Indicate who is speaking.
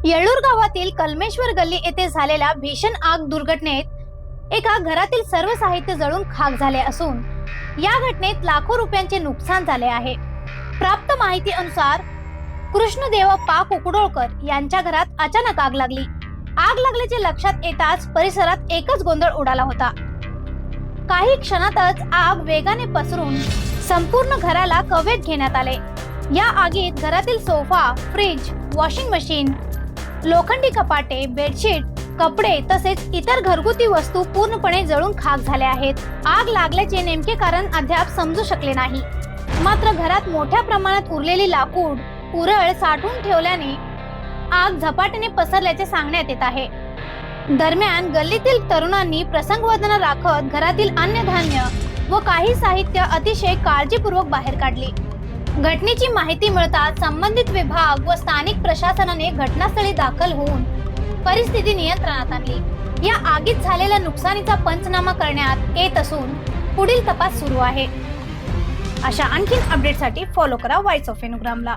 Speaker 1: येळूर गावातील कलमेश्वर गल्ली येथे झालेल्या भीषण आग दुर्घटनेत एका घरातील सर्व साहित्य जळून खाक झाले असून या घटनेत लाखो रुपयांचे नुकसान झाले आहे। प्राप्त माहिती अनुसार कृष्णदेव पा कुकडोळकर यांच्या घरात अचानक आग लागली। आग लागल्याचे लक्षात येताच परिसरात एकच गोंधळ उडाला होता। काही क्षणातच आग वेगाने पसरून संपूर्ण घराला कवेत घेण्यात आले। या आगीत घरातील सोफा, फ्रीज, वॉशिंग मशीन, लोखंडी कपाटे, बेडशीट, कपडे तसेच इतर घरगुती वस्तू पूर्णपणे जळून खाक झाल्या आहेत। आग लागल्याचे नेमके कारण अद्याप समजू शकले नाही। मात्र घरात मोठ्या प्रमाणात उरलेली लाकूड पुरळ साठवून ठेवल्याने आग झपाट्याने पसरल्याचे सांगण्यात येत आहे। दरम्यान गल्लीतील तरुणांनी प्रसंगवदना राखत घरातील अन्नधान्य व काही साहित्य अतिशय काळजीपूर्वक बाहेर काढले। घटनेची माहिती मिळताच संबंधित विभाग व स्थानिक प्रशासनाने घटनास्थळी दाखल होऊन परिस्थिती नियंत्रणात आणली। या आगीत झालेल्या नुकसानीचा पंचनामा करण्यात येत असून पुढील तपास सुरू आहे। अशा आणखीन अपडेटसाठी फॉलो करा व्हॉइस ऑफ एनुग्रामला।